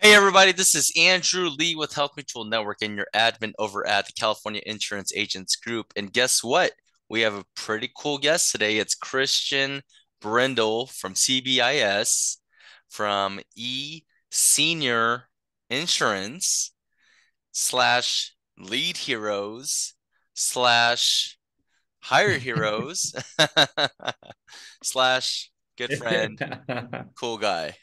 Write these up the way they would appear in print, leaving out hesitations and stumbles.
Hey everybody, this is Andrew Lee with Health Mutual Network and your admin over at the California Insurance Agents Group. And guess what? We have a pretty cool guest today. It's Christian Brindle from CBIS, from E Senior Insurance slash Lead Heroes slash Hire Heroes slash good friend, cool guy.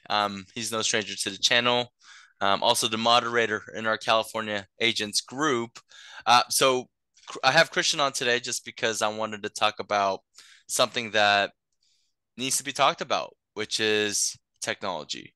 He's no stranger to the channel. Also the moderator in our California agents group. So I have Christian on today just because I wanted to talk about something that needs to be talked about, which is technology.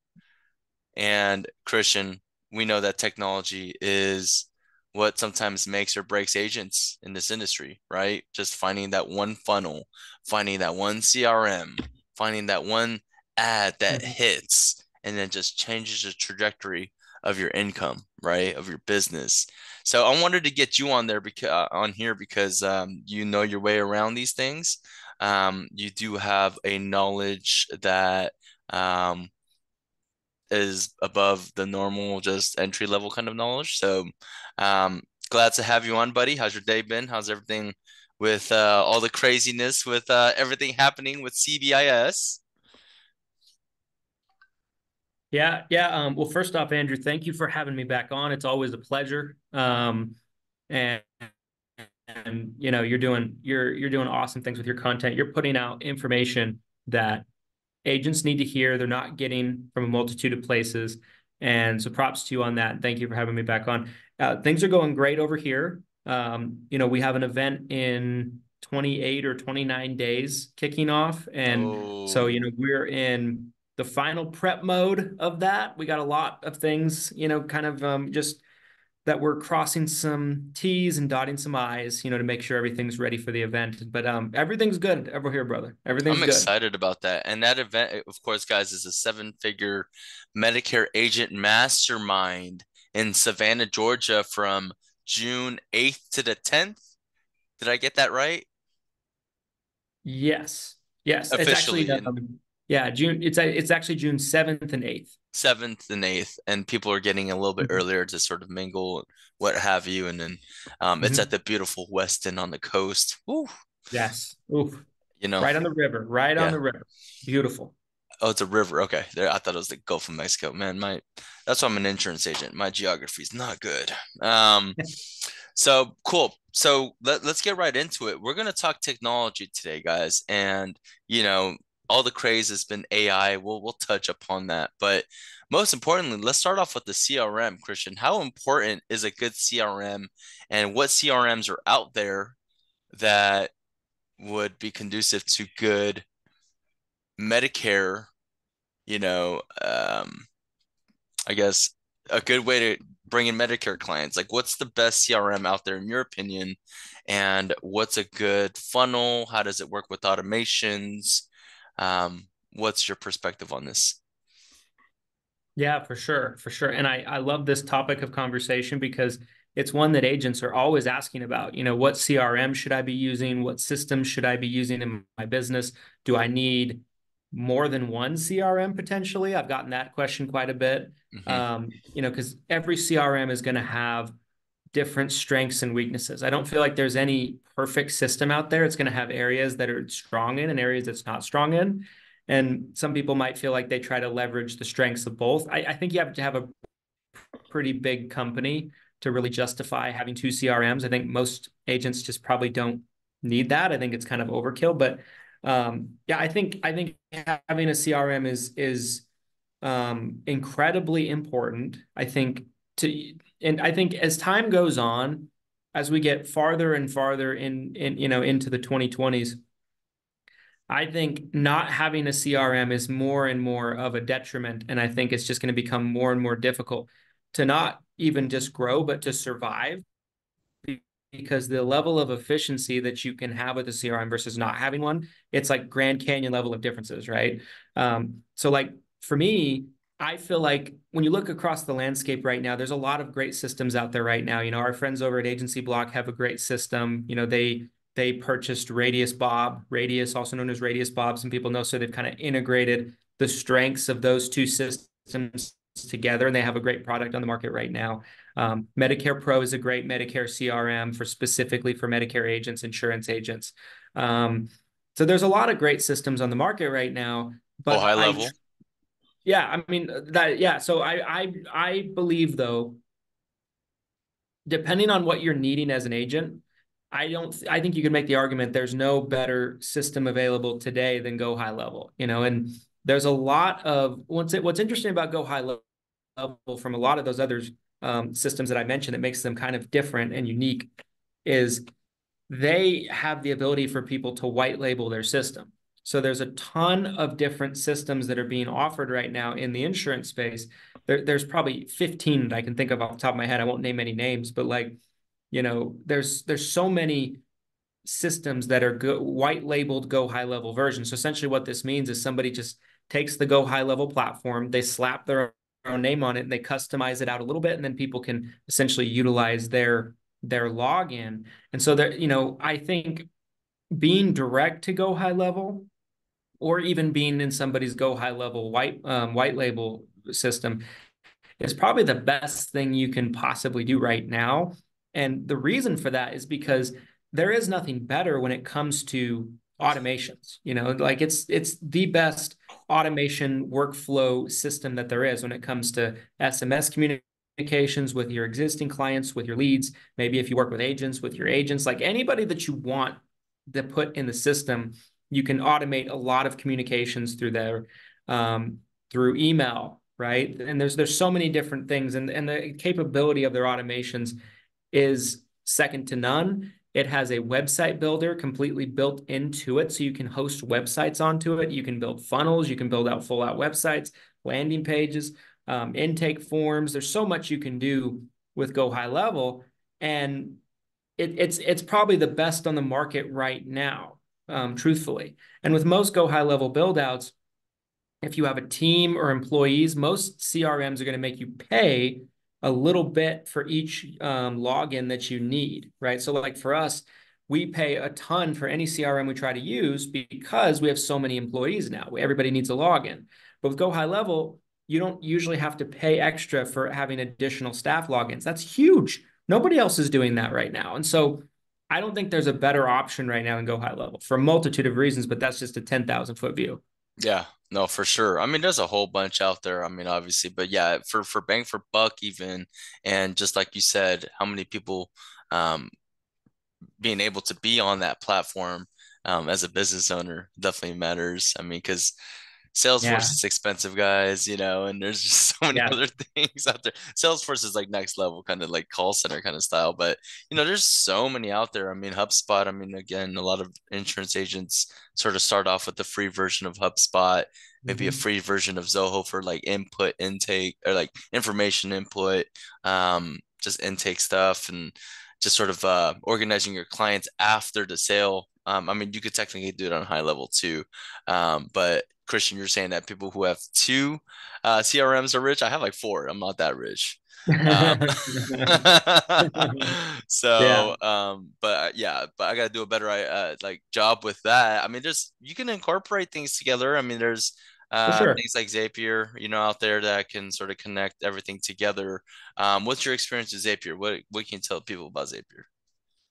And Christian, we know that technology is what sometimes makes or breaks agents in this industry, right? Just finding that one funnel, finding that one CRM, finding that one ad that hits and then just changes the trajectory of your income, right? Of your business. So I wanted to get you on there because on here because you know your way around these things. You do have a knowledge that is above the normal, just entry level kind of knowledge. So, um, glad to have you on, buddy. How's your day been? How's everything with all the craziness with everything happening with CBIS? Yeah. Well, first off, Andrew, thank you for having me back on. It's always a pleasure. And you're doing awesome things with your content. You're putting out information that agents need to hear. They're not getting from a multitude of places. And so props to you on that. Thank you for having me back on. Things are going great over here. We have an event in 28 or 29 days kicking off. And so, Oh, we're in the final prep mode of that. We got a lot of things, kind of just that we're crossing some T's and dotting some I's, to make sure everything's ready for the event. But everything's good over here, brother. Everything's I'm good. excited about that. And that event, of course, guys, is a seven-figure Medicare agent mastermind in Savannah, Georgia from June 8th to the 10th. Did I get that right? Yes. Yes. It's actually Officially, and yeah, June. It's actually June 7th and 8th. 7th and 8th, and people are getting a little bit Mhm. earlier to sort of mingle, what have you. And then it's at Mhm. the beautiful Westin on the coast. Woo, Yes. Oof. you know, Right on the river. Right on yeah. the river. Beautiful. Oh, it's a river. Okay, there. I thought it was the Gulf of Mexico. Man, that's why I'm an insurance agent. My geography is not good. So cool. So let's get right into it. We're gonna talk technology today, guys, and you know all the craze has been AI. We'll touch upon that, but most importantly, let's start off with the CRM. Christian, how important is a good CRM, and what CRMs are out there that would be conducive to good Medicare? You know, I guess a good way to bring in Medicare clients. Like, what's the best CRM out there in your opinion? And what's a good funnel? How does it work with automations? What's your perspective on this? Yeah, for sure. For sure. And I love this topic of conversation because it's one that agents are always asking about. What CRM should I be using? What systems should I be using in my business? Do I need more than one CRM potentially? I've gotten that question quite a bit. Hmm. Because every CRM is going to have different strengths and weaknesses. I don't feel like there's any perfect system out there. It's going to have areas that are strong in and areas that's not strong in. And some people might feel like they try to leverage the strengths of both. I think you have to have a pretty big company to really justify having two CRMs. I think most agents just probably don't need that. I think it's kind of overkill. But yeah, I think having a CRM is incredibly important. And I think as time goes on, as we get farther and farther into the 2020s, I think not having a CRM is more and more of a detriment. And I think it's just going to become more and more difficult to not even just grow, but to survive because the level of efficiency that you can have with a CRM versus not having one, it's like Grand Canyon level of differences, right? So like for me, I feel like when you look across the landscape right now, there's a lot of great systems out there right now. Our friends over at Agency Block have a great system. They purchased Radius Bob, Radius, also known as Radius Bob. Some people know, so they've kind of integrated the strengths of those two systems together, and they have a great product on the market right now. Medicare Pro is a great Medicare CRM for specifically for Medicare agents, insurance agents. So there's a lot of great systems on the market right now, Oh, but high level. yeah, I mean that, yeah. So I believe though, depending on what you're needing as an agent, I think you can make the argument there's no better system available today than Go High Level, and there's a lot of what's interesting about Go High Level from a lot of those other systems that I mentioned that makes them kind of different and unique is they have the ability for people to white label their system. So there's a ton of different systems that are being offered right now in the insurance space. There's probably 15 that I can think of off the top of my head. I won't name any names, but there's so many systems that are white labeled Go High Level versions. So essentially what this means is somebody just takes the Go High Level platform, they slap their own name on it, and they customize it out a little bit, and then people can essentially utilize their login. And so there, I think being direct to Go High Level, or even being in somebody's Go High Level white label system, is probably the best thing you can possibly do right now. And the reason for that is because there is nothing better when it comes to automations. Like it's the best automation workflow system that there is when it comes to SMS communications with your existing clients, with your leads. Maybe if you work with agents, with your agents, like anybody that you want to put in the system, you can automate a lot of communications through there, through email, right? And there's so many different things, and the capability of their automations is second to none. It has a website builder completely built into it, so you can host websites onto it. You can build funnels. You can build out full-out websites, landing pages, intake forms. There's so much you can do with Go High Level, and it's probably the best on the market right now, truthfully. And with most Go High Level build-outs, if you have a team or employees, most CRMs are going to make you pay a little bit for each login that you need, right? So like for us, we pay a ton for any CRM we try to use because we have so many employees now. Everybody needs a login. But with Go High Level, you don't usually have to pay extra for having additional staff logins. That's huge. Nobody else is doing that right now. And so I don't think there's a better option right now in Go High Level for a multitude of reasons, but that's just a 10,000-foot view. Yeah, no, for sure. I mean, there's a whole bunch out there. I mean, obviously, but yeah, for bang for buck even, and just like you said, how many people um being able to be on that platform as a business owner definitely matters. I mean, because Salesforce Yeah. is expensive, guys, and there's just so many Yeah. other things out there. Salesforce is like next level, kind of like call center kind of style, but there's so many out there. I mean, HubSpot, I mean, again, a lot of insurance agents sort of start off with the free version of HubSpot, maybe a Mm-hmm. free version of Zoho for like input intake or like information input, just intake stuff and just sort of organizing your clients after the sale. I mean, you could technically do it on high level too, but Christian, you're saying that people who have two CRMs are rich. I have like four. I'm not that rich. Um, Yeah, but I gotta do a better like job with that. I mean, you can incorporate things together. I mean, there's for sure. things like Zapier, out there that can sort of connect everything together. What's your experience with Zapier? What can you tell people about Zapier?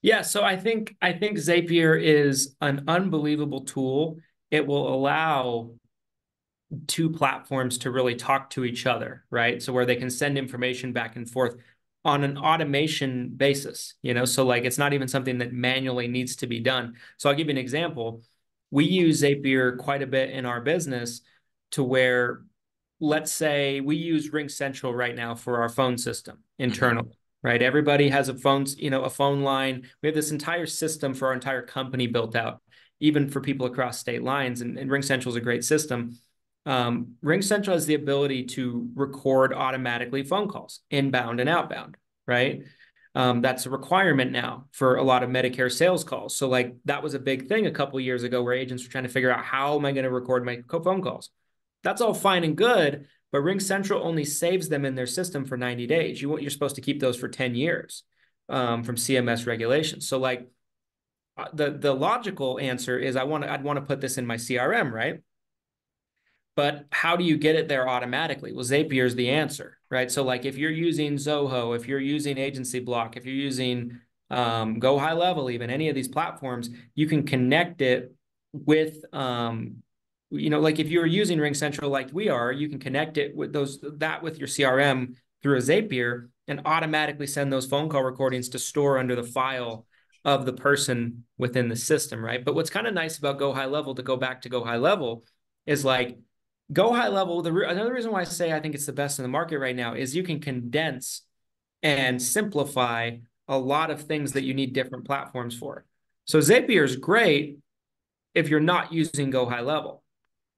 Yeah, so I think Zapier is an unbelievable tool. It will allow two platforms to really talk to each other, right? So where they can send information back and forth on an automation basis, so like it's not even something that manually needs to be done. So I'll give you an example. We use Zapier quite a bit in our business to where, let's say we use Ring Central right now for our phone system Hmm. internally, right? Everybody has a phone line. We have this entire system for our entire company built out, even for people across state lines. And Ring Central is a great system. Ring Central has the ability to record automatically phone calls, inbound and outbound, right? That's a requirement now for a lot of Medicare sales calls. So like that was a big thing a couple of years ago where agents were trying to figure out how am I going to record my phone calls? That's all fine and good, but Ring Central only saves them in their system for 90 days. You're supposed to keep those for 10 years from CMS regulations. So like the logical answer is I'd want to put this in my CRM, right? But how do you get it there automatically? Well, Zapier is the answer, right? So like if you're using Zoho, if you're using Agency Block, if you're using Go High Level, even any of these platforms, you can connect it with, like if you're using Ring Central like we are, you can connect it with with your CRM through a Zapier and automatically send those phone call recordings to store under the file of the person within the system, right? But what's kind of nice about Go High Level, to go back to Go High Level, is like Go High Level. Another reason why I say I think it's the best in the market right now is you can condense and simplify a lot of things that you need different platforms for. So Zapier is great if you're not using Go High Level.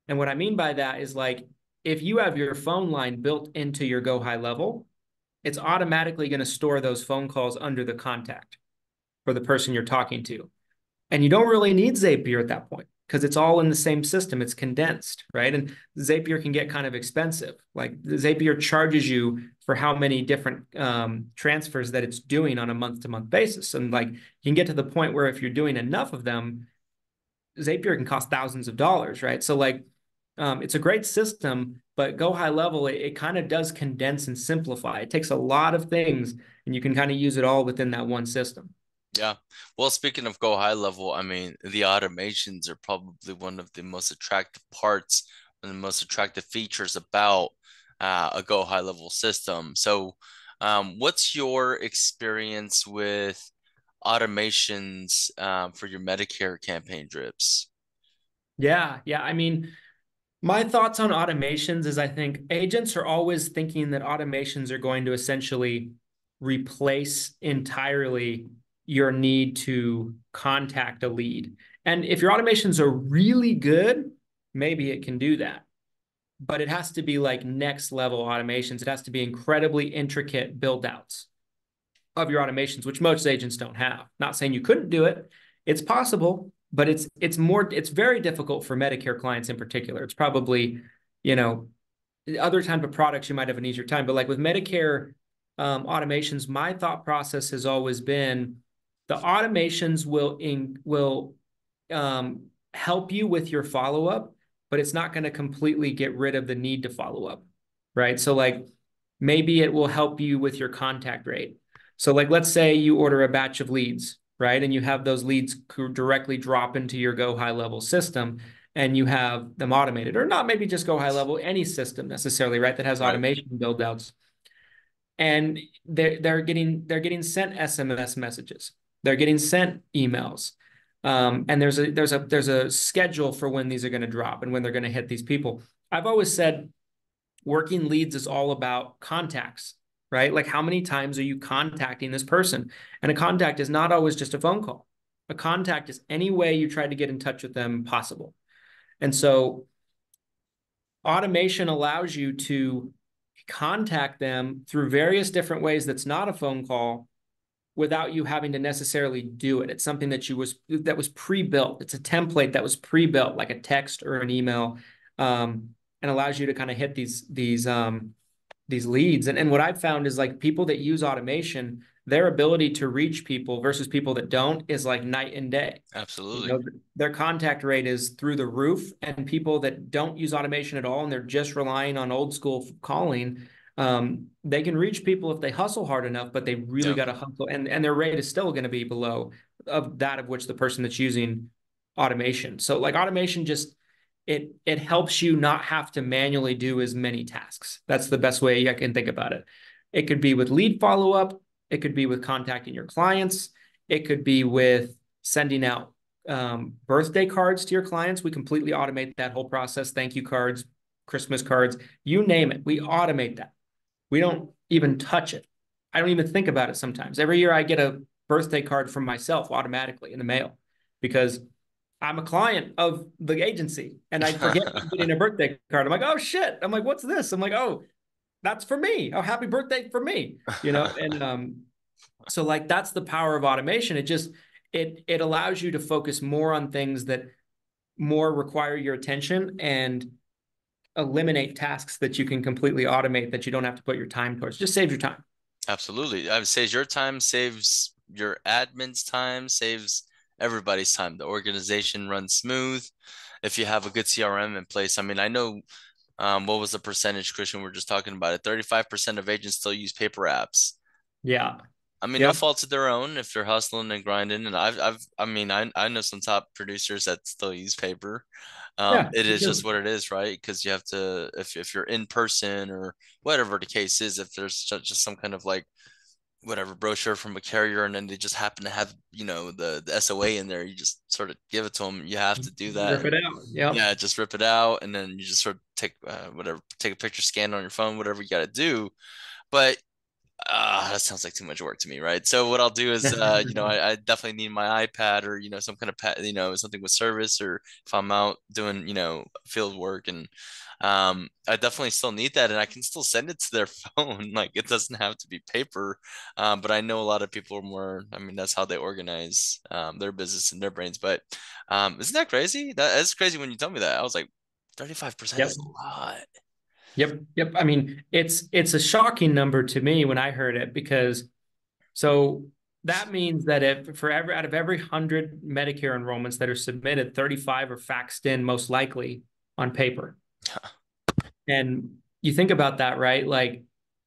And what I mean by that is like, if you have your phone line built into your Go High Level, it's automatically going to store those phone calls under the contact for the person you're talking to. And you don't really need Zapier at that point because it's all in the same system. It's condensed, right? And Zapier can get kind of expensive. Like Zapier charges you for how many different transfers that it's doing on a month-to-month basis. And like you can get to the point where if you're doing enough of them, Zapier can cost thousands of dollars, right? So like it's a great system, but Go High Level, it kind of does condense and simplify. It takes a lot of things and you can kind of use it all within that one system. Yeah. Well, speaking of Go High Level, I mean, the automations are probably one of the most attractive parts and the most attractive features about a Go High Level system. So, what's your experience with automations for your Medicare campaign drips? Yeah. I mean, my thoughts on automations is I think agents are always thinking that automations are going to essentially replace entirely your need to contact a lead. And if your automations are really good, maybe it can do that. But it has to be like next level automations. It has to be incredibly intricate build outs of your automations, which most agents don't have. Not saying you couldn't do it. It's possible, but it's very difficult for Medicare clients in particular. It's probably, you know, other type of products you might have an easier time, but like with Medicare automations, my thought process has always been the automations will help you with your follow up, but it's not going to completely get rid of the need to follow up, right? So like maybe it will help you with your contact rate. So like let's say you order a batch of leads, right? And you have those leads directly drop into your Go High Level system and you have them automated, or not maybe just Go High Level, any system necessarily, right? That has Right. automation build outs. And they're getting sent SMS messages. They're getting sent emails. And there's a schedule for when these are going to drop and when they're going to hit these people. I've always said working leads is all about contacts, right? Like how many times are you contacting this person? And a contact is not always just a phone call. A contact is any way you try to get in touch with them possible. And so automation allows you to contact them through various different ways that's not a phone call without you having to necessarily do it. It's something that was pre-built. It's a template that was pre-built, like a text or an email, and allows you to kind of hit these leads. And what I've found is like people that use automation, their ability to reach people versus people that don't is like night and day. You Absolutely. know, their contact rate is through the roof, and people that don't use automation at all and they're just relying on old school calling, they can reach people if they hustle hard enough, but they really Yeah. got to hustle, and their rate is still going to be below of that of which the person that's using automation. So like automation just it helps you not have to manually do as many tasks. That's the best way I can think about it. It could be with lead follow up. It could be with contacting your clients. It could be with sending out birthday cards to your clients. We completely automate that whole process. Thank you cards, Christmas cards, you name it. We automate that. We don't even touch it. I don't even think about it sometimes. Every year I get a birthday card from myself automatically in the mail because I'm a client of the agency and I forget I'm getting a birthday card. I'm like, oh shit. I'm like, what's this? I'm like, oh, that's for me. Oh, happy birthday for me. And so like that's the power of automation. It allows you to focus more on things that more require your attention and eliminate tasks that you can completely automate that you don't have to put your time towards. Just save your time. Absolutely. I would say your time saves your admin's time, saves everybody's time. The organization runs smooth if you have a good CRM in place. I mean, I know What was the percentage, Christian? We're just talking about it. 35% of agents still use paper apps. Yeah. I mean, no Yep. fault of their own if they're hustling and grinding. And I mean, I know some top producers that still use paper. Yeah. It Me is just too. what it is, right? Because you have to, if you're in person or whatever the case is, if there's just some kind of like whatever brochure from a carrier and then they just happen to have, the SOA in there, you just sort of give it to them. You have to do that. Rip And it out. Yep. yeah, just rip it out. And then you just sort of take whatever, take a picture, scan on your phone, whatever you got to do. But that sounds like too much work to me, right? So what I'll do is, I definitely need my iPad or some kind of pad, something with service, or if I'm out doing field work, and I definitely still need that, and I can still send it to their phone. Like it doesn't have to be paper, but I know a lot of people are more. I mean, that's how they organize their business and their brains. But isn't that crazy? That's crazy when you tell me that. I was like, 35% Yep. is a lot. Yep. Yep. I mean, it's a shocking number to me when I heard it because so that means that if for every out of every 100 Medicare enrollments that are submitted, 35 are faxed in most likely on paper. And you think about that, right? Like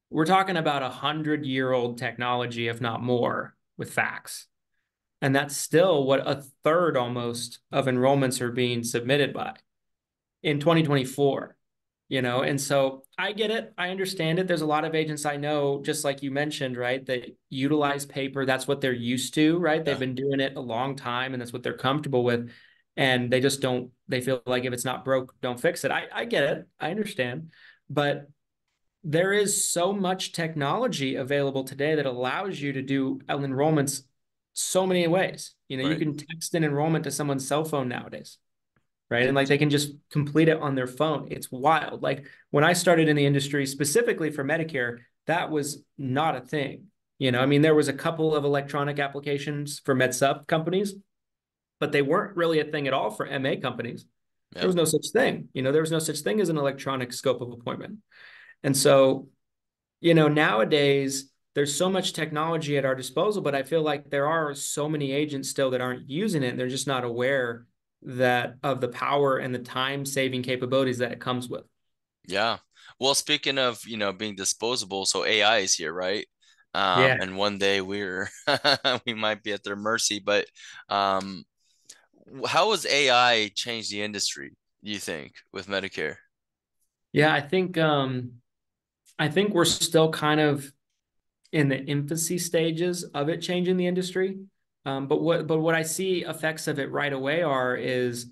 we're talking about 100-year-old technology, if not more, with fax. And that's still what a third almost of enrollments are being submitted by in 2024, and so I get it. I understand it. There's a lot of agents I know, just like you mentioned, right, that utilize paper. That's what they're used to, right? They've Yeah, been doing it a long time and that's what they're comfortable with. And they just don't, they feel like if it's not broke, don't fix it. I get it. I understand. But there is so much technology available today that allows you to do enrollments so many ways. You right. can text an enrollment to someone's cell phone nowadays, right? And like they can just complete it on their phone. It's wild. Like when I started in the industry specifically for Medicare, that was not a thing. I mean, there was a couple of electronic applications for med sub companies, but they weren't really a thing at all for MA companies. There Yep. was no such thing. There was no such thing as an electronic scope of appointment. And so, nowadays there's so much technology at our disposal, but I feel like there are so many agents still that aren't using it. And they're just not aware that of the power and the time saving capabilities that it comes with. Yeah. Well, speaking of, being disposable, so AI is here, right? Yeah. And one day we're we might be at their mercy, but um, how has AI changed the industry, you think, with Medicare? Yeah, I think we're still kind of in the infancy stages of it changing the industry. But what I see effects of it right away is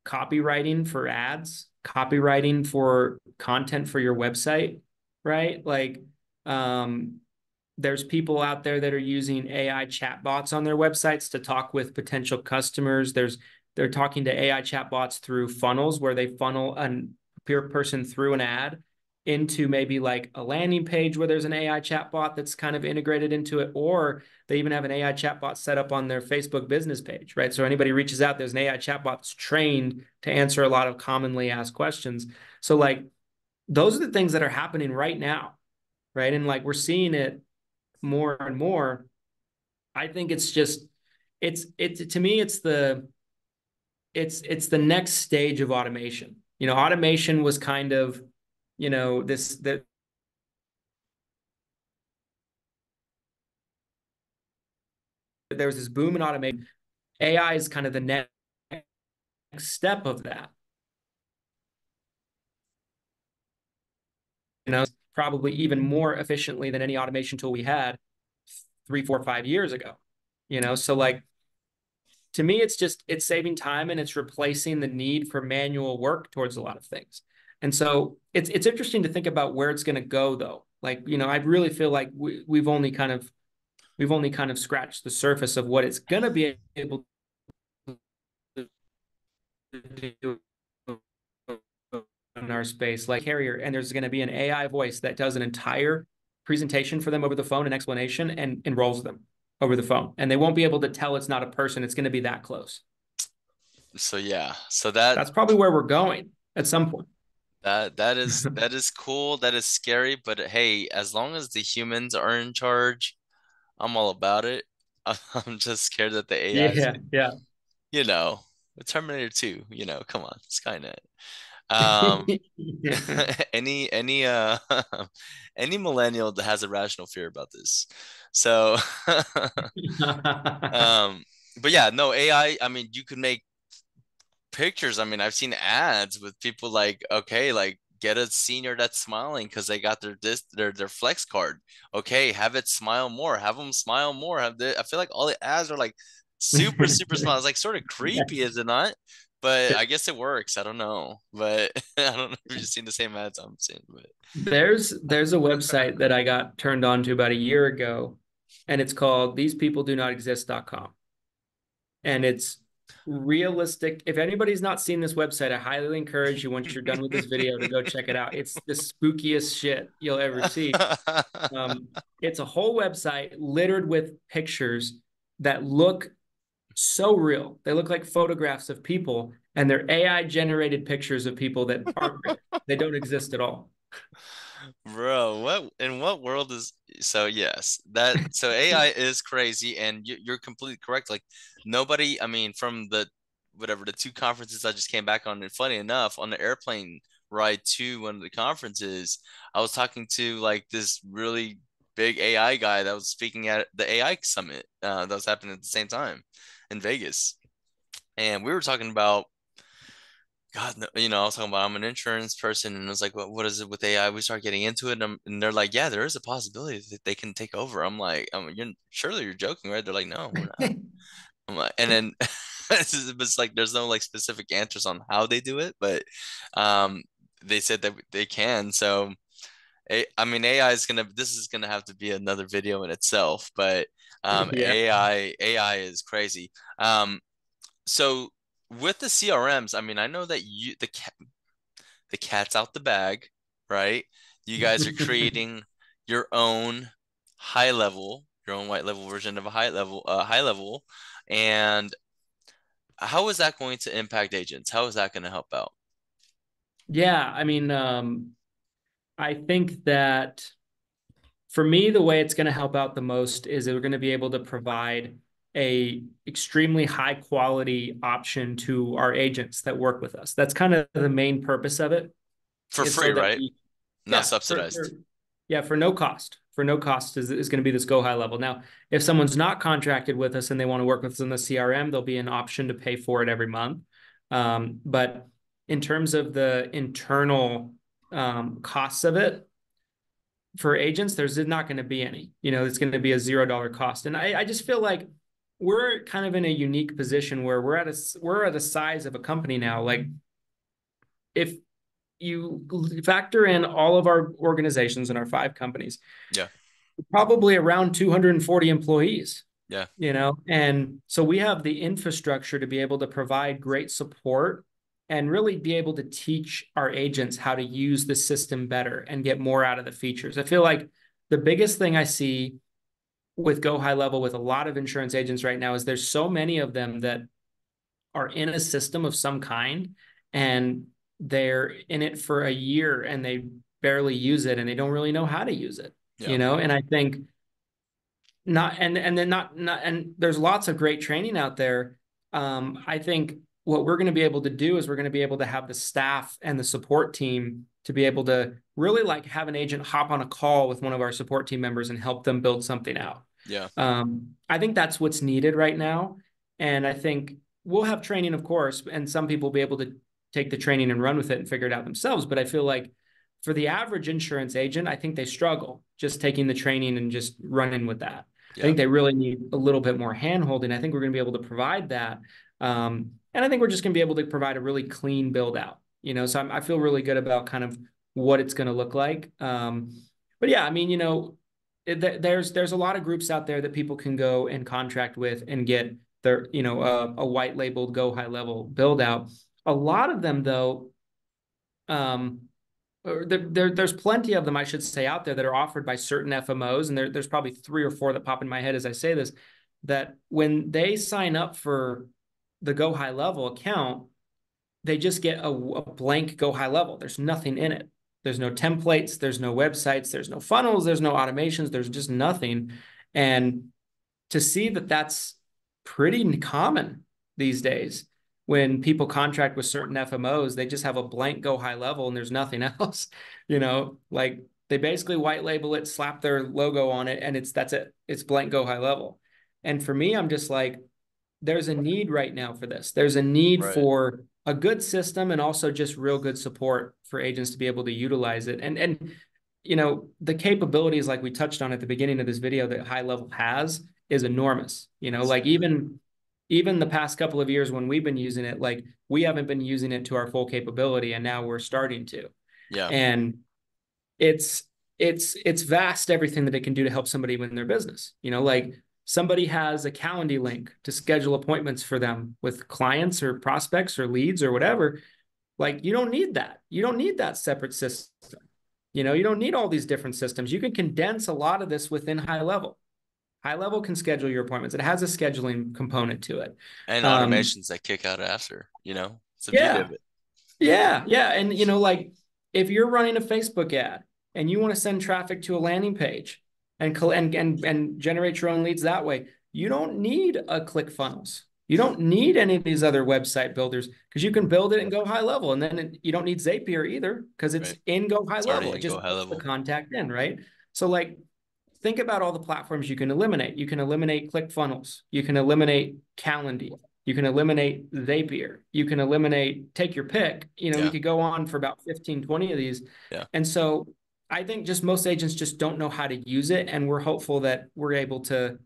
copywriting for ads, copywriting for content for your website, right? Like, um, there's people out there that are using AI chatbots on their websites to talk with potential customers. They're talking to AI chatbots through funnels where they funnel a peer person through an ad into maybe like a landing page where there's an AI chatbot that's kind of integrated into it, or they even have an AI chatbot set up on their Facebook business page, right? So anybody reaches out, there's an AI chatbot that's trained to answer a lot of commonly asked questions. So like those are the things that are happening right now, right? And like we're seeing it more and more. I think it's just it's to me it's the next stage of automation. Automation was kind of, this that there was this boom in automation. AI is kind of the next step of that. Probably even more efficiently than any automation tool we had 3, 4, 5 years ago. So like to me, it's saving time and it's replacing the need for manual work towards a lot of things. And so it's interesting to think about where it's going to go, though. Like, I really feel like we've only kind of scratched the surface of what it's going to be able to do in our space, like carrier. And there's going to be an AI voice that does an entire presentation for them over the phone, an explanation, and enrolls them over the phone. And they won't be able to tell it's not a person. It's going to be that close. So yeah, so that That's probably where we're going at some point. that is cool. That is scary, but hey, as long as the humans are in charge, I'm all about it. I'm just scared that the AI is, Yeah, yeah. you know, Terminator 2, come on, Skynet. Um, any any millennial that has a rational fear about this. So um but yeah, no, I mean, you could make pictures. I mean, I've seen ads with people like, okay, like get a senior that's smiling because they got their flex card. Okay, have it smile more, have them smile more. I feel like all the ads are like super smile. It's like sort of creepy, is it not? But I guess it works. I don't know. But I don't know if you've seen the same ads I'm seeing, but There's a website that I got turned on to about a year ago, and it's called thesepeopledoNotExist.com. And it's realistic. If anybody's not seen this website, I highly encourage you, once you're done with this video, to go check it out. It's the spookiest shit you'll ever see. Um, it's a whole website littered with pictures that look so real. They look like photographs of people, and they're AI generated pictures of people that aren't real. They don't exist at all. Bro, what in what world is so yes, that so AI is crazy, and you're completely correct. Like nobody, I mean, from the whatever the two conferences I just came back on, and funny enough, on the airplane ride to one of the conferences, I was talking to like this really big AI guy that was speaking at the AI summit that was happening at the same time in Vegas. And we were talking about God, no, I was talking about I'm an insurance person, and it was like, what is it with AI? We start getting into it, and they're like, yeah, there is a possibility that they can take over. I'm like, surely you're joking, right? They're like, no, we're not. I'm like, and then it's like there's no like specific answers on how they do it, but um, they said that they can. So, I mean, this is gonna have to be another video in itself, but Yeah. AI is crazy. So with the CRMs, I mean, I know that the cat's out the bag, right? You guys are creating your own your own white level version of a high level. And how is that going to impact agents? How is that going to help out? Yeah, I mean, I think that for me, the way it's going to help out the most is that we're going to be able to provide a extremely high quality option to our agents that work with us. That's kind of the main purpose of it, For is free, so that right? we, Not yeah, subsidized. yeah, for no cost. For no cost is going to be this go high level. Now, if someone's not contracted with us and they want to work with us in the CRM, there'll be an option to pay for it every month. But in terms of the internal costs of it, for agents, there's not going to be any. It's going to be a $0 cost. And I just feel like we're kind of in a unique position where we're at a size of a company now. Like, if you factor in all of our organizations and our 5 companies, Yeah. probably around 240 employees. Yeah. And so we have the infrastructure to be able to provide great support and really be able to teach our agents how to use the system better and get more out of the features. I feel like the biggest thing I see with Go High Level with a lot of insurance agents right now is there's so many of them that are in a system of some kind, and they're in it for a year and they barely use it and they don't really know how to use it. Yeah. And I think not and then not and there's lots of great training out there. I think what we're going to be able to do is we're going to be able to have the staff and the support team to be able to really like have an agent hop on a call with one of our support team members and help them build something out. Yeah. I think that's what's needed right now. And I think we'll have training, of course, and some people will be able to take the training and run with it and figure it out themselves. But I feel like for the average insurance agent, I think they struggle just taking the training and just running with that. I Yeah. think they really need a little bit more hand holding. I think we're going to be able to provide that. And I think we're just going to be able to provide a really clean build out, so I feel really good about kind of what it's going to look like. But yeah, I mean, there's a lot of groups out there that people can go and contract with and get their, a white labeled Go High Level build out. A lot of them though, there's plenty of them, I should say, out there that are offered by certain FMOs, and there's probably 3 or 4 that pop in my head as I say this, that when they sign up for the Go High Level account, they just get a blank Go High Level. There's nothing in it. There's no templates, there's no websites, there's no funnels, there's no automations, there's just nothing. And to see that that's pretty common these days, when people contract with certain FMOs, they just have a blank go high level and there's nothing else, like they basically white label it, slap their logo on it, and that's it. It's blank go high level. And for me, I'm just like, there's a need right now for this. There's a need Right. for a good system and also just real good support for agents to be able to utilize it. And the capabilities like we touched on at the beginning of this video that high level has is enormous. Like even the past couple of years when we've been using it, like we haven't been using it to our full capability, and now we're starting to. Yeah. And it's vast, everything that it can do to help somebody win their business. Like somebody has a Calendly link to schedule appointments for them with clients or prospects or leads or whatever. Like you don't need that. You don't need that separate system. You don't need all these different systems. You can condense a lot of this within high level. High level can schedule your appointments. It has a scheduling component to it. And automations that kick out after, it's the beauty of Yeah, it. yeah. And, like if you're running a Facebook ad and you want to send traffic to a landing page and generate your own leads that way, you don't need a ClickFunnels. You don't need any of these other website builders because you can build it and go high level. And then you don't need Zapier either because it's Right. in go high It's level. already It in go just high puts the level. contact in, right? So like, think about all the platforms you can eliminate. You can eliminate ClickFunnels. You can eliminate Calendly. You can eliminate Zapier. You can eliminate, take your pick. We Yeah. could go on for about 15, 20 of these. Yeah. And so I think just most agents just don't know how to use it. And we're hopeful that we're able to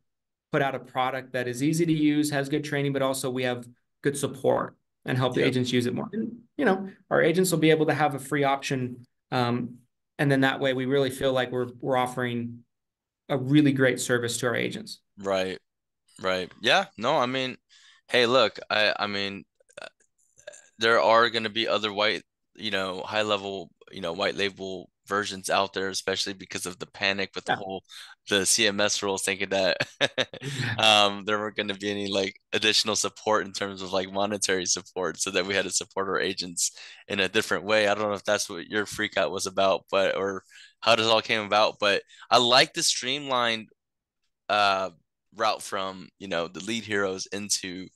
put out a product that is easy to use, has good training, but also we have good support and help the Yep. agents use it more. And, our agents will be able to have a free option. And then that way we really feel like we're offering a really great service to our agents. Right. Right. Yeah. No, I mean, hey, look, I mean, there are going to be other high level, white label versions out there, especially because of the panic with Yeah. the CMS rules, thinking that there weren't going to be any like additional support in terms of like monetary support, so that we had to support our agents in a different way. I don't know if that's what your freak out was about, or how this all came about, but I like the streamlined uh route from the lead heroes into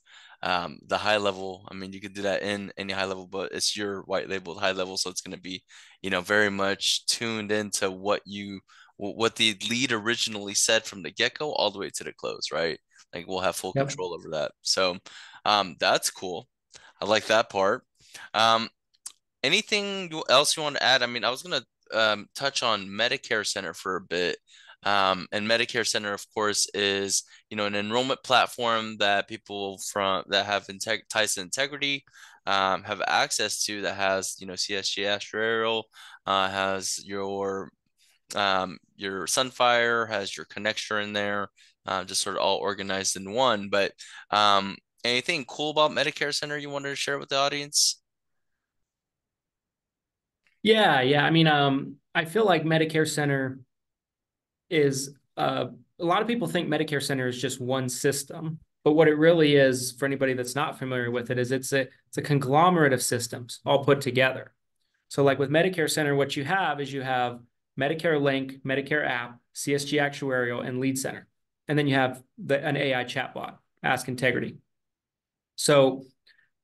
the high level. I mean, you could do that in any high level, but it's your white labeled high level, so it's going to be very much tuned into what the lead originally said from the get-go all the way to the close, right? Like we'll have full Yep. control over that. So that's cool. I like that part. um Anything else you want to add? I mean, I was gonna touch on Medicare Center for a bit. And Medicare Center, of course, is an enrollment platform that people from that have ties to integrity have access to. That has CSG actuarial, has your Sunfire, has your Connector in there, just sort of all organized in one. But anything cool about Medicare Center you wanted to share with the audience? Yeah. I mean, I feel like Medicare Center is a lot of people think Medicare Center is just one system, but what it really is, for anybody that's not familiar with it, is it's a conglomerate of systems all put together. So like with Medicare Center, what you have is you have Medicare Link, Medicare App, CSG Actuarial, and Lead Center. And then you have an AI chatbot, Ask Integrity. So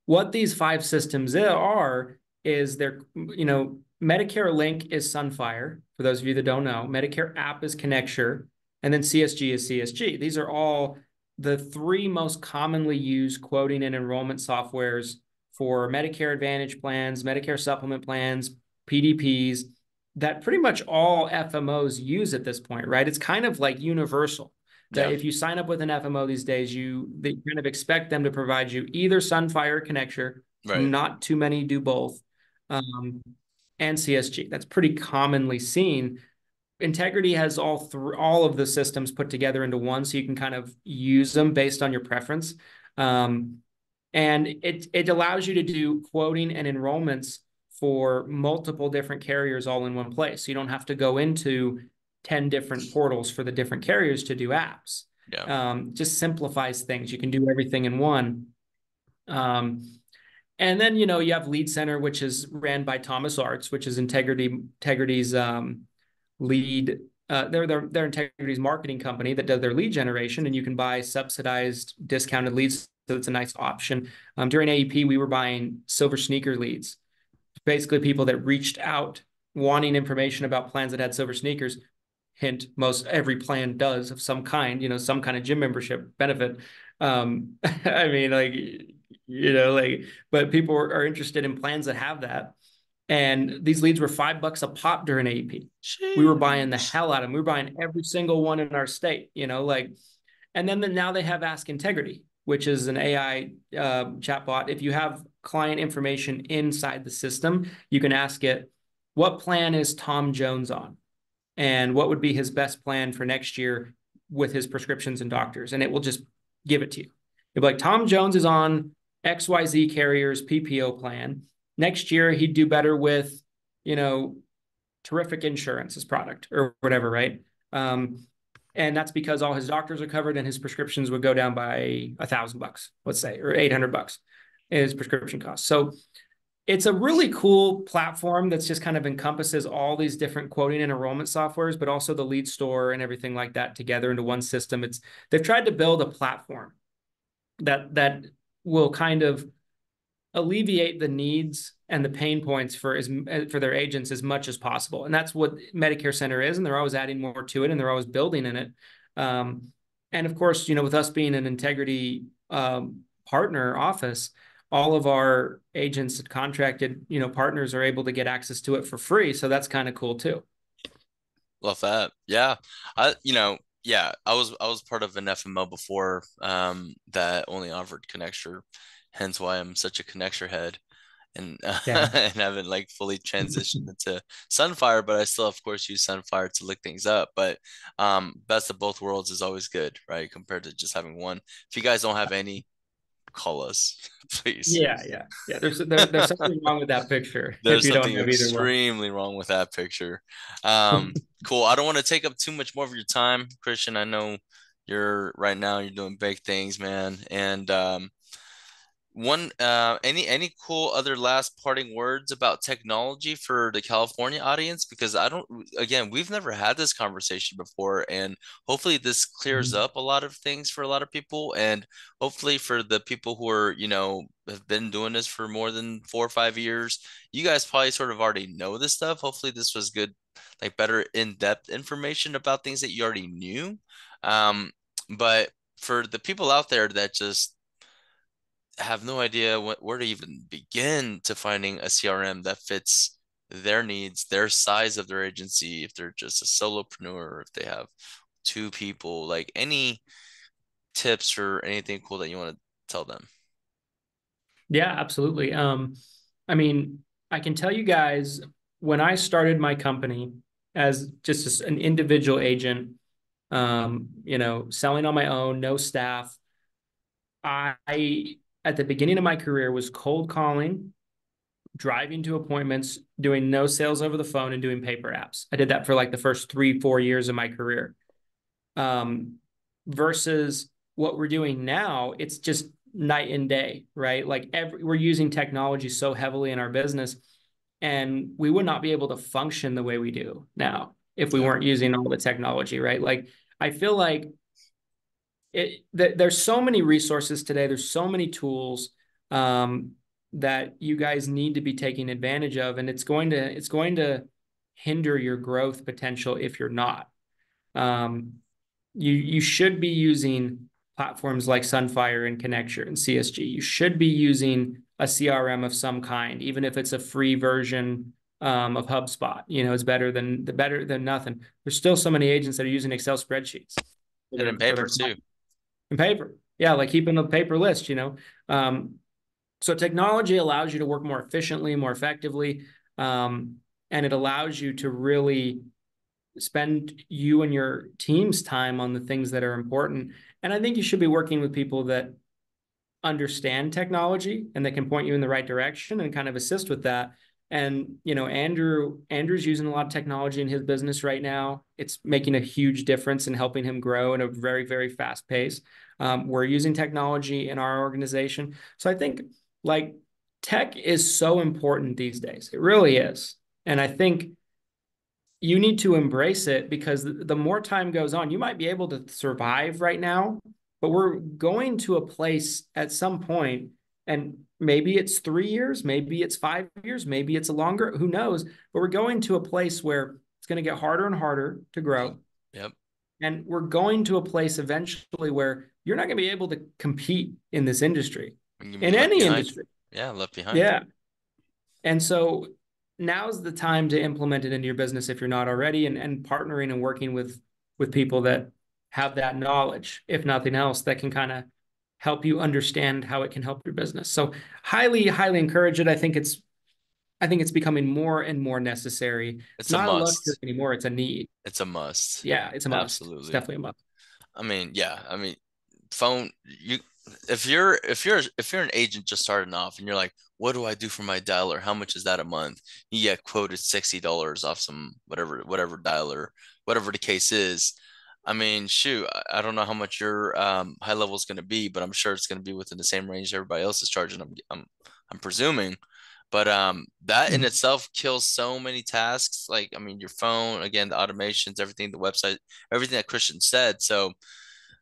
what these 5 systems are is Medicare Link is Sunfire, for those of you that don't know. Medicare App is Connecture, and then CSG is CSG. These are all the 3 most commonly used quoting and enrollment softwares for Medicare Advantage plans, Medicare Supplement plans, PDPs, that pretty much all FMOs use at this point, right? It's kind of like universal that Yeah. if you sign up with an FMO these days, they kind of expect them to provide you either Sunfire or Connecture. Right. Not too many do both. And CSG. That's pretty commonly seen. Integrity has all of the systems put together into one, so you can kind of use them based on your preference. And it allows you to do quoting and enrollments for multiple different carriers all in one place. So you don't have to go into 10 different portals for the different carriers to do apps. Yeah. Just simplifies things. You can do everything in one. And then, you have Lead Center, which is ran by Thomas Arts, which is Integrity's lead. They're Integrity's marketing company that does their lead generation, and you can buy subsidized, discounted leads it's a nice option. During AEP, we were buying silver sneaker leads, basically people that reached out wanting information about plans that had silver sneakers. Hint, most every plan does of some kind, some kind of gym membership benefit. I mean, like, but people are interested in plans that have that. And these leads were $5 a pop during AEP. We were buying the hell out of them. We were buying every single one in our state, and then now they have Ask Integrity, which is an AI chatbot. If you have client information inside the system, you can ask it, what plan is Tom Jones on? And what would be his best plan for next year with his prescriptions and doctors? And it will just give it to you. It'll be like, Tom Jones is on XYZ carrier's PPO plan. Next year, he'd do better with, Terrific Insurance's product or whatever, right? And that's because all his doctors are covered and his prescriptions would go down by $1,000, let's say, or $800 is prescription costs. So it's a really cool platform that's just kind of encompasses all these different quoting and enrollment softwares, but also the lead store and everything like that together into one system. They've tried to build a platform that will kind of alleviate the needs and the pain points for their agents as much as possible. And that's what Medicare Center is. And they're always adding more to it and they're always building in it. And of course, with us being an integrity partner office, all of our agents and contracted, partners are able to get access to it for free. So that's kind of cool too. Love that. Yeah. I was part of an FMO before that only offered Connecture, hence why I'm such a Connecture head and Yeah. and haven't like fully transitioned into Sunfire, but I still of course use Sunfire to look things up. But best of both worlds is always good, right? Compared to just having one. If you guys don't have any, call us, please. Yeah. There's something wrong with that picture if There's you don't something have either one. extremely wrong with that picture. Cool. I don't want to take up too much more of your time, Christian. I know you're right now you're doing big things, man. And one any cool other last parting words about technology for the California audience? Because I don't again, we've never had this conversation before, and hopefully this clears up a lot of things for a lot of people, and hopefully for the people who are, have been doing this for more than 4 or 5 years, you guys probably sort of already know this stuff. Hopefully this was good, like better in-depth information about things that you already knew. But for the people out there that just have no idea where to even begin to finding a CRM that fits their needs, their size of their agency, if they're just a solopreneur, if they have two people, like any tips or anything cool that you want to tell them? Yeah, absolutely. I mean, I can tell you guys, when I started my company as just an individual agent, selling on my own, no staff, I at the beginning of my career was cold calling, driving to appointments, doing no sales over the phone, and doing paper apps. I did that for like the first 3-4 years of my career. Versus what we're doing now, it's just night and day, right? Like we're using technology so heavily in our business, and we would not be able to function the way we do now if we weren't using all the technology, right? Like I feel like there's so many resources today. There's so many tools that you guys need to be taking advantage of, and it's going to hinder your growth potential if you're not. You should be using platforms like Sunfire and Connecture and CSG. You should be using a CRM of some kind, even if it's a free version of HubSpot. It's better than nothing. There's still so many agents that are using Excel spreadsheets. And in paper too. In paper. Yeah, like keeping a paper list, So technology allows you to work more efficiently, more effectively, and it allows you to really spend you and your team's time on the things that are important. And I think you should be working with people that understand technology and that can point you in the right direction and kind of assist with that. And, Andrew's using a lot of technology in his business right now. It's making a huge difference in helping him grow at a very, very fast pace. We're using technology in our organization. So I think like tech is so important these days. It really is. And I think you need to embrace it, because the more time goes on, you might be able to survive right now but we're going to a place at some point, and maybe it's 3 years, maybe it's 5 years, maybe it's longer, who knows? But we're going to a place where it's going to get harder and harder to Yep. grow. Yep. And we're going to a place eventually where you're not going to be able to compete in this industry, You can be in left any behind. industry. Yeah, left behind. Yeah. And so now's the time to implement it into your business if you're not already, and partnering and working with people that have that knowledge, if nothing else, that can kind of help you understand how it can help your business. So highly encourage it. I think it's becoming more and more necessary. It's It's a not a luxury must. anymore, it's a need. It's a must. Yeah, it's a must. It's Absolutely. definitely a must. I mean, yeah. I mean, phone you if you're an agent just starting off and you're like, what do I do for my dialer? How much is that a month? You get quoted $60 off some whatever dialer, whatever the case is. I mean, shoot, I don't know how much your high level is going to be, but I'm sure it's going to be within the same range everybody else is charging. I'm presuming, but that in Mhm. itself kills so many tasks. Like, I mean, your phone, again, the automations, everything, the website, everything that Christian said. So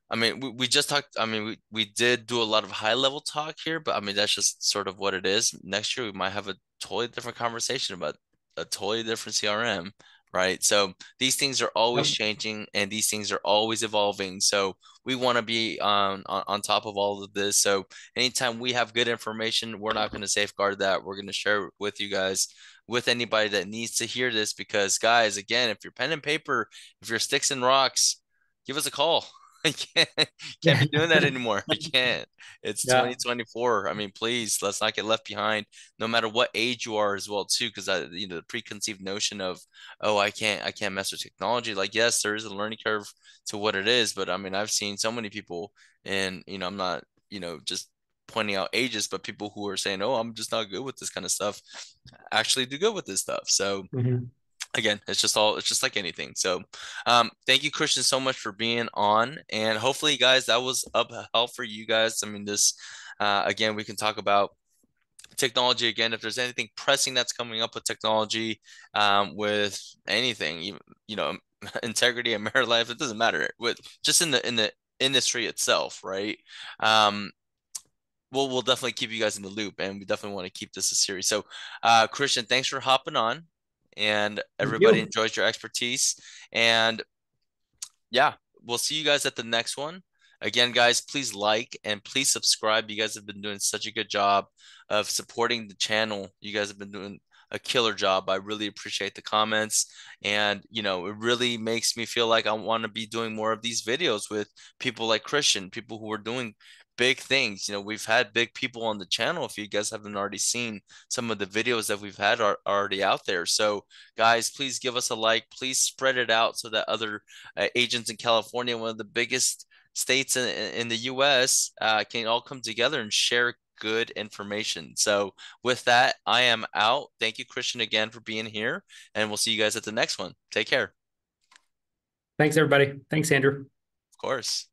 I mean, we just talked. I mean, we did do a lot of high level talk here, but I mean, that's just sort of what it is. Next year, we might have a totally different conversation about a totally different CRM, right? So these things are always Yep. changing and these things are always evolving. So we want to be on top of all of this. So anytime we have good information, we're not going to safeguard that. We're going to share it with you guys, with anybody that needs to hear this, because guys, again, if you're pen and paper, if you're sticks and rocks, give us a call. I can't be doing that anymore. I can't. It's Yeah. 2024. I mean, please, let's not get left behind, no matter what age you are as well, too, because the preconceived notion of, oh, I can't mess with technology. Like, yes, there is a learning curve to what it is, but I mean, I've seen so many people, and I'm not, just pointing out ages, but people who are saying, oh, I'm just not good with this kind of stuff, actually do good with this stuff. So Mhm. again, it's just like anything. So thank you, Christian, so much for being on, and hopefully guys, that was of help for you guys. I mean, this again, we can talk about technology again if there's anything pressing that's coming up with technology, with anything, even, integrity and married life, it doesn't matter, with just in the industry itself, right? um we'll definitely keep you guys in the loop, and we definitely want to keep this a series. So, Christian, thanks for hopping on, and Thank everybody you. enjoys your expertise. And yeah, we'll see you guys at the next one. Again, guys, please like and please subscribe. You guys have been doing such a good job of supporting the channel. You guys have been doing a killer job. I really appreciate the comments. And, it really makes me feel like I want to be doing more of these videos with people like Christian, people who are doing big things. We've had big people on the channel. If you guys haven't already seen some of the videos that we've had are already out there. So, guys, please give us a like. Please spread it out so that other agents in California, one of the biggest states in the U.S., can all come together and share good information. So with that, I am out. Thank you, Christian, again for being here, and we'll see you guys at the next one. Take care. Thanks, everybody. Thanks, Andrew. Of course.